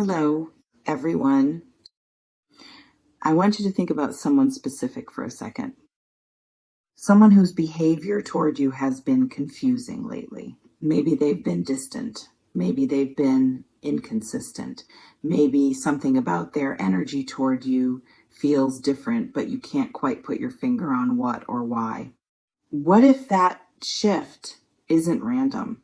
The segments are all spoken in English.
Hello, everyone. I want you to think about someone specific for a second. Someone whose behavior toward you has been confusing lately. Maybe they've been distant. Maybe they've been inconsistent. Maybe something about their energy toward you feels different, but you can't quite put your finger on what or why. What if that shift isn't random?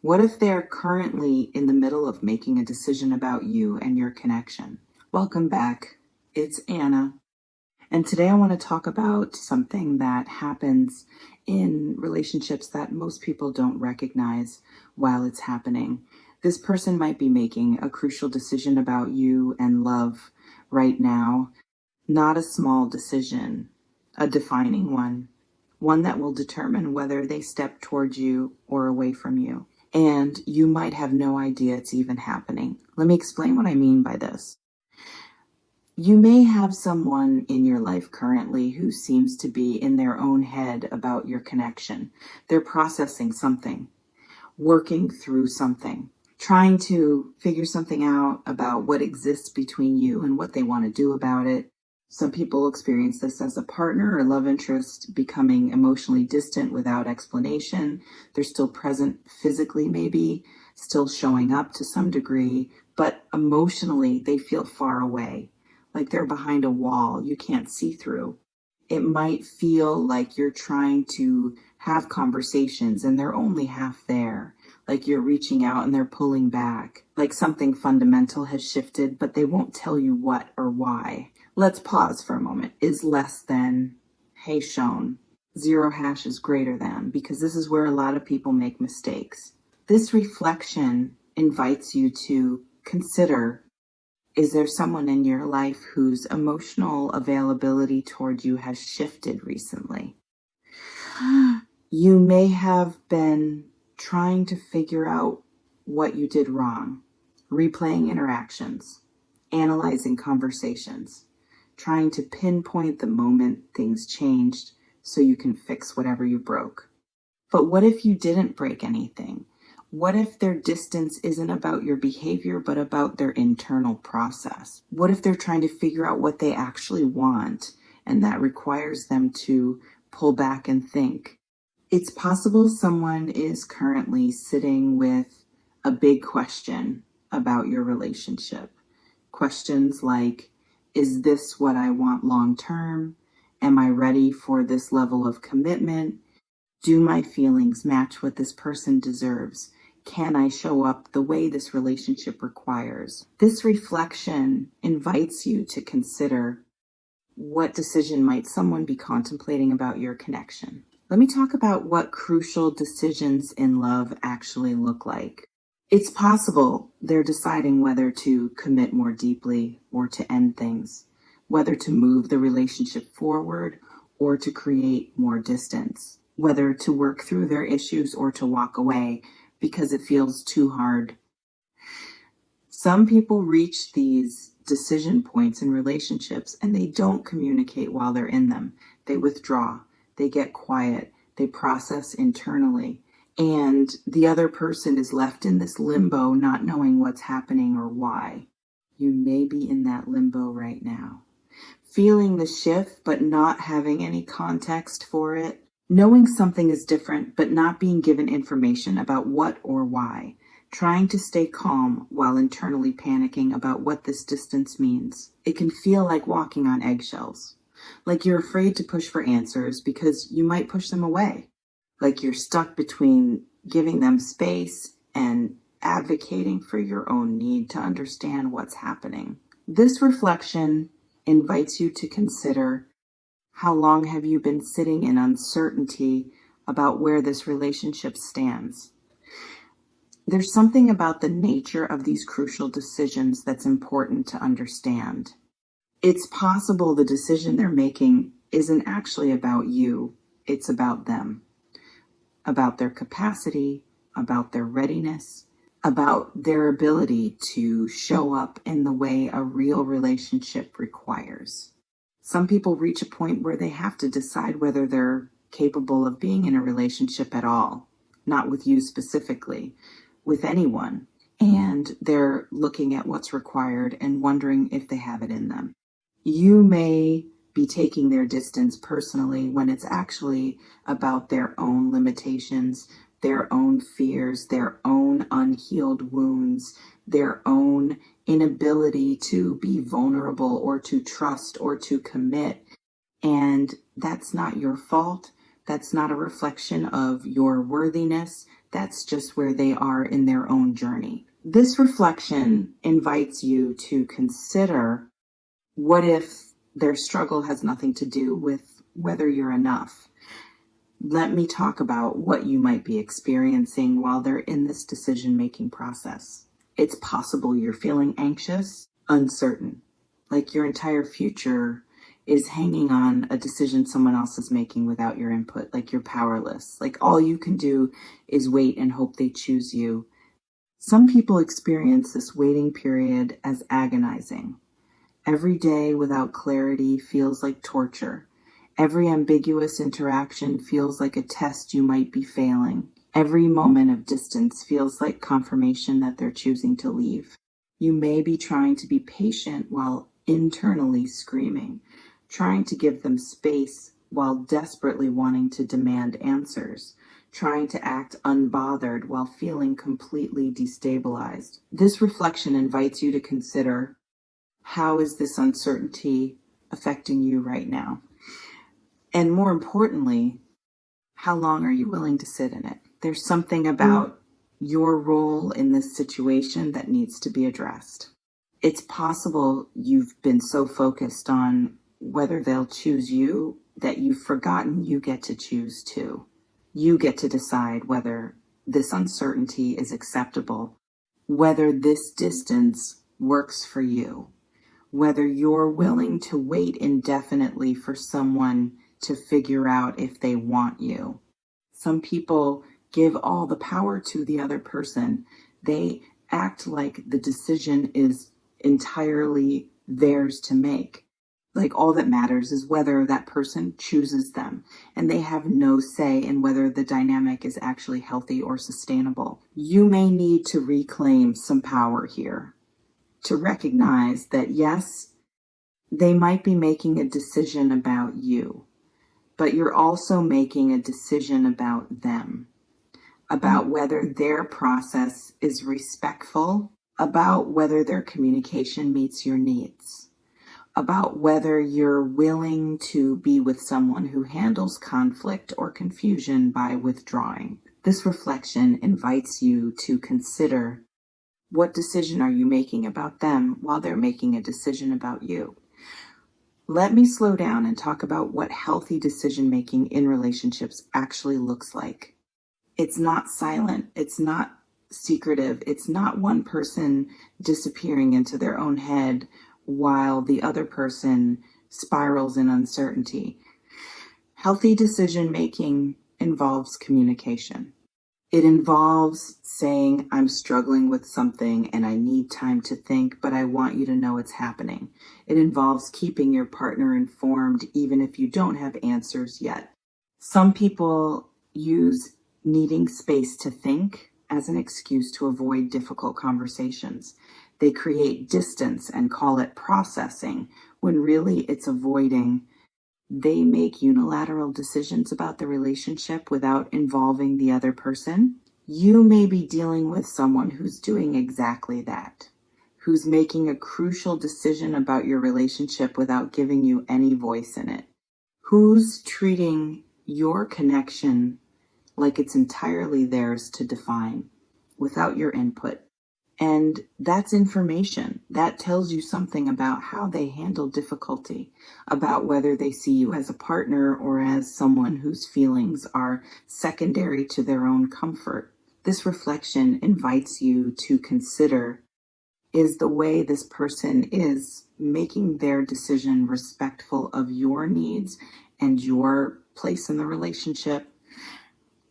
What if they're currently in the middle of making a decision about you and your connection? Welcome back. It's Anna. And today I want to talk about something that happens in relationships that most people don't recognize while it's happening. This person might be making a crucial decision about you and love right now. Not a small decision, a defining one that will determine whether they step towards you or away from you. And you might have no idea it's even happening. Let me explain what I mean by this. You may have someone in your life currently who seems to be in their own head about your connection. They're processing something, working through something, trying to figure something out about what exists between you and what they want to do about it. Some people experience this as a partner or love interest becoming emotionally distant without explanation. They're still present physically, maybe, still showing up to some degree, but emotionally they feel far away, like they're behind a wall you can't see through. It might feel like you're trying to have conversations and they're only half there, like you're reaching out and they're pulling back, like something fundamental has shifted, but they won't tell you what or why. Let's pause for a moment. Is less than, hey, shown. Zero hash is greater than, because this is where a lot of people make mistakes. This reflection invites you to consider, is there someone in your life whose emotional availability toward you has shifted recently? You may have been trying to figure out what you did wrong, replaying interactions, analyzing conversations, trying to pinpoint the moment things changed so you can fix whatever you broke. But what if you didn't break anything? What if their distance isn't about your behavior, but about their internal process? What if they're trying to figure out what they actually want, and that requires them to pull back and think? It's possible someone is currently sitting with a big question about your relationship. Questions like, is this what I want long term? Am I ready for this level of commitment? Do my feelings match what this person deserves? Can I show up the way this relationship requires? This reflection invites you to consider, what decision might someone be contemplating about your connection? Let me talk about what crucial decisions in love actually look like. It's possible they're deciding whether to commit more deeply or to end things, whether to move the relationship forward or to create more distance, whether to work through their issues or to walk away because it feels too hard. Some people reach these decision points in relationships and they don't communicate while they're in them. They withdraw, they get quiet, they process internally. And the other person is left in this limbo, not knowing what's happening or why. You may be in that limbo right now, feeling the shift, but not having any context for it. Knowing something is different, but not being given information about what or why. Trying to stay calm while internally panicking about what this distance means. It can feel like walking on eggshells, like you're afraid to push for answers because you might push them away. Like you're stuck between giving them space and advocating for your own need to understand what's happening. This reflection invites you to consider, how long have you been sitting in uncertainty about where this relationship stands? There's something about the nature of these crucial decisions that's important to understand. It's possible the decision they're making isn't actually about you, it's about them. About their capacity, about their readiness, about their ability to show up in the way a real relationship requires. Some people reach a point where they have to decide whether they're capable of being in a relationship at all, not with you specifically, with anyone. and they're looking at what's required and wondering if they have it in them. You may be taking their distance personally when it's actually about their own limitations, their own fears, their own unhealed wounds, their own inability to be vulnerable or to trust or to commit. And that's not your fault. That's not a reflection of your worthiness. That's just where they are in their own journey. This reflection invites you to consider, what if their struggle has nothing to do with whether you're enough? Let me talk about what you might be experiencing while they're in this decision-making process. It's possible you're feeling anxious, uncertain, like your entire future is hanging on a decision someone else is making without your input, like you're powerless, like all you can do is wait and hope they choose you. Some people experience this waiting period as agonizing. Every day without clarity feels like torture. Every ambiguous interaction feels like a test you might be failing. Every moment of distance feels like confirmation that they're choosing to leave. You may be trying to be patient while internally screaming, trying to give them space while desperately wanting to demand answers, trying to act unbothered while feeling completely destabilized. This reflection invites you to consider, how is this uncertainty affecting you right now? And more importantly, how long are you willing to sit in it? There's something about your role in this situation that needs to be addressed. It's possible you've been so focused on whether they'll choose you that you've forgotten you get to choose too. You get to decide whether this uncertainty is acceptable, whether this distance works for you, whether you're willing to wait indefinitely for someone to figure out if they want you. Some people give all the power to the other person. They act like the decision is entirely theirs to make. Like all that matters is whether that person chooses them, and they have no say in whether the dynamic is actually healthy or sustainable. You may need to reclaim some power here, to recognize that yes, they might be making a decision about you, but you're also making a decision about them, about whether their process is respectful, about whether their communication meets your needs, about whether you're willing to be with someone who handles conflict or confusion by withdrawing. This reflection invites you to consider, what decision are you making about them while they're making a decision about you? Let me slow down and talk about what healthy decision-making in relationships actually looks like. It's not silent. It's not secretive. It's not one person disappearing into their own head while the other person spirals in uncertainty. Healthy decision-making involves communication. It involves saying, I'm struggling with something and I need time to think, but I want you to know it's happening. It involves keeping your partner informed even if you don't have answers yet. Some people use needing space to think as an excuse to avoid difficult conversations. They create distance and call it processing, when really it's avoiding. They make unilateral decisions about the relationship without involving the other person. You may be dealing with someone who's doing exactly that, who's making a crucial decision about your relationship without giving you any voice in it, who's treating your connection like it's entirely theirs to define without your input. And that's information. That tells you something about how they handle difficulty, about whether they see you as a partner or as someone whose feelings are secondary to their own comfort. This reflection invites you to consider, is the way this person is making their decision respectful of your needs and your place in the relationship?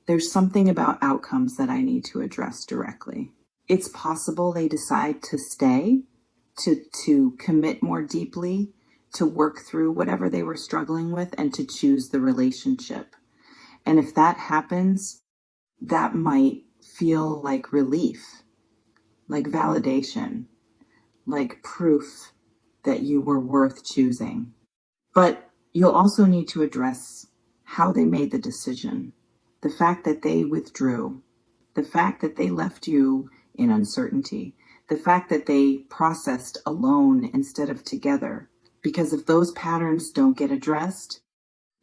There's something about outcomes that I need to address directly. It's possible they decide to stay, to commit more deeply, to work through whatever they were struggling with, and to choose the relationship. And if that happens, that might feel like relief. like validation, like proof that you were worth choosing. But you'll also need to address how they made the decision, the fact that they withdrew, the fact that they left you in uncertainty, the fact that they processed alone instead of together. Because if those patterns don't get addressed,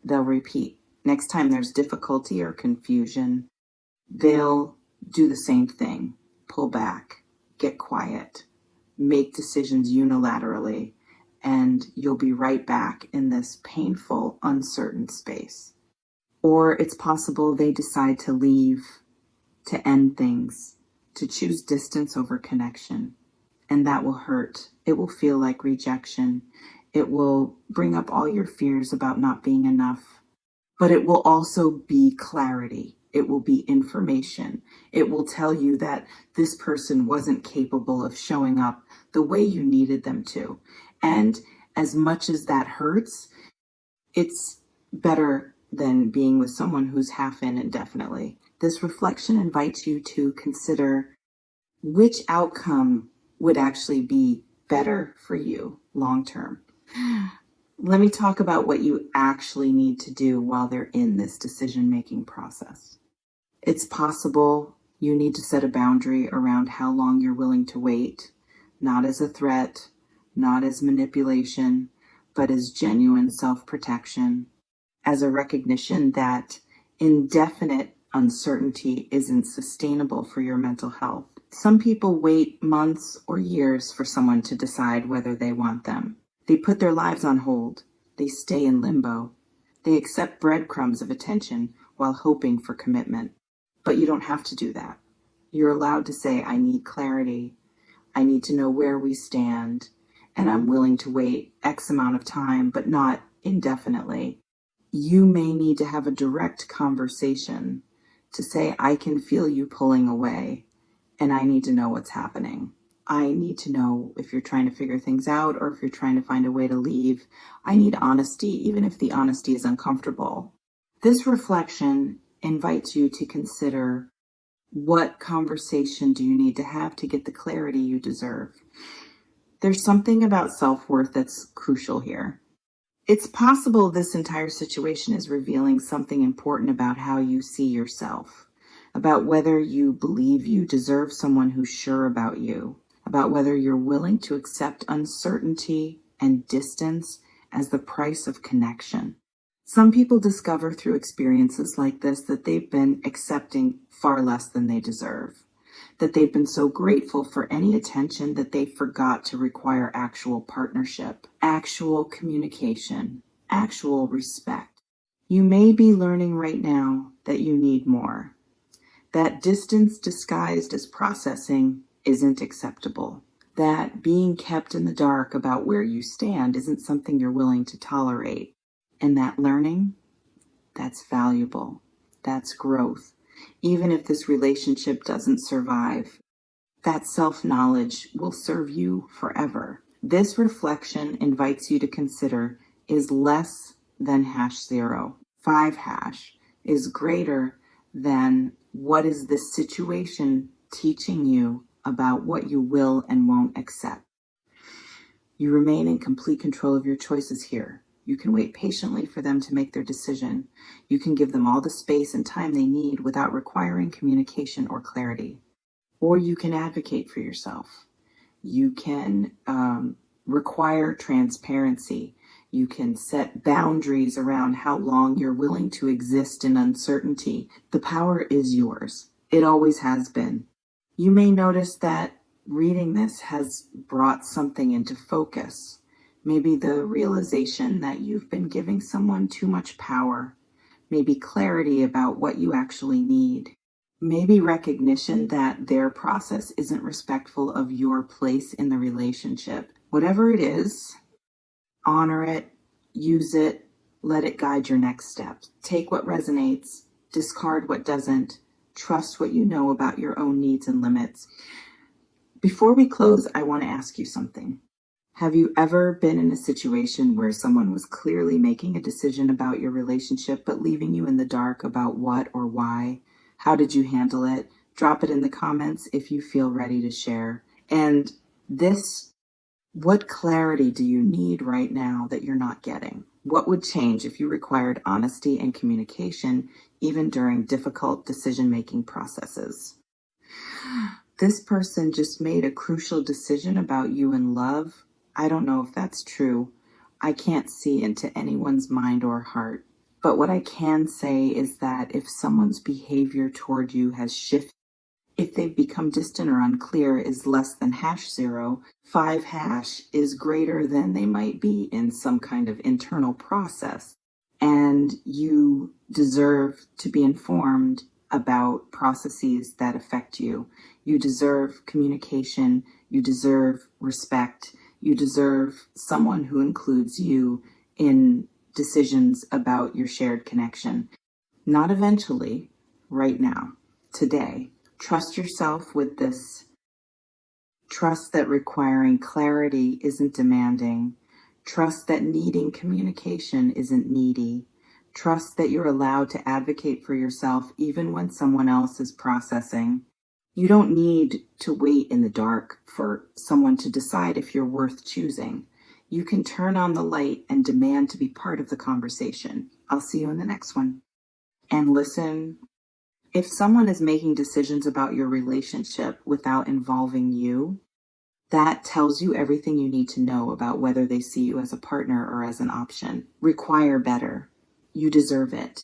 they'll repeat. Next time there's difficulty or confusion, they'll do the same thing. Pull back, get quiet, make decisions unilaterally, and you'll be right back in this painful, uncertain space. Or it's possible they decide to leave, to end things, to choose distance over connection. And that will hurt. It will feel like rejection. It will bring up all your fears about not being enough. But it will also be clarity. It will be information. It will tell you that this person wasn't capable of showing up the way you needed them to. And as much as that hurts, it's better than being with someone who's half in indefinitely. This reflection invites you to consider which outcome would actually be better for you long term. Let me talk about what you actually need to do while they're in this decision-making process. It's possible you need to set a boundary around how long you're willing to wait, not as a threat, not as manipulation, but as genuine self-protection, as a recognition that indefinite uncertainty isn't sustainable for your mental health. Some people wait months or years for someone to decide whether they want them. They put their lives on hold. They stay in limbo. They accept breadcrumbs of attention while hoping for commitment. But you don't have to do that. You're allowed to say, I need clarity. I need to know where we stand. And I'm willing to wait X amount of time, but not indefinitely. You may need to have a direct conversation to say, I can feel you pulling away, and I need to know what's happening. I need to know if you're trying to figure things out or if you're trying to find a way to leave. I need honesty, even if the honesty is uncomfortable. This reflection invites you to consider, what conversation do you need to have to get the clarity you deserve? There's something about self-worth that's crucial here. It's possible this entire situation is revealing something important about how you see yourself, about whether you believe you deserve someone who's sure about you, about whether you're willing to accept uncertainty and distance as the price of connection. Some people discover through experiences like this that they've been accepting far less than they deserve, that they've been so grateful for any attention that they forgot to require actual partnership, actual communication, actual respect. You may be learning right now that you need more, that distance disguised as processing isn't acceptable, that being kept in the dark about where you stand isn't something you're willing to tolerate, and that learning, that's valuable, that's growth. Even if this relationship doesn't survive, that self-knowledge will serve you forever. This reflection invites you to consider, is less than #0. 5 hash is greater than, what is this situation teaching you about what you will and won't accept. You remain in complete control of your choices here. You can wait patiently for them to make their decision. You can give them all the space and time they need without requiring communication or clarity. Or you can advocate for yourself. You can require transparency. You can set boundaries around how long you're willing to exist in uncertainty. The power is yours. It always has been. You may notice that reading this has brought something into focus. Maybe the realization that you've been giving someone too much power. Maybe clarity about what you actually need. Maybe recognition that their process isn't respectful of your place in the relationship. Whatever it is, honor it, use it, let it guide your next steps. Take what resonates, discard what doesn't, trust what you know about your own needs and limits. Before we close, I want to ask you something. Have you ever been in a situation where someone was clearly making a decision about your relationship, but leaving you in the dark about what or why? How did you handle it? Drop it in the comments if you feel ready to share. And what clarity do you need right now that you're not getting? What would change if you required honesty and communication, even during difficult decision-making processes? This person just made a crucial decision about you in love. I don't know if that's true. I can't see into anyone's mind or heart. But what I can say is that if someone's behavior toward you has shifted, if they've become distant or unclear, is less than #0, 5# is greater than they might be in some kind of internal process. And you deserve to be informed about processes that affect you. You deserve communication. You deserve respect. You deserve someone who includes you in decisions about your shared connection. Not eventually, right now, today. Trust yourself with this. Trust that requiring clarity isn't demanding. Trust that needing communication isn't needy. Trust that you're allowed to advocate for yourself even when someone else is processing. You don't need to wait in the dark for someone to decide if you're worth choosing. You can turn on the light and demand to be part of the conversation. I'll see you in the next one. And listen. If someone is making decisions about your relationship without involving you, that tells you everything you need to know about whether they see you as a partner or as an option. Require better. You deserve it.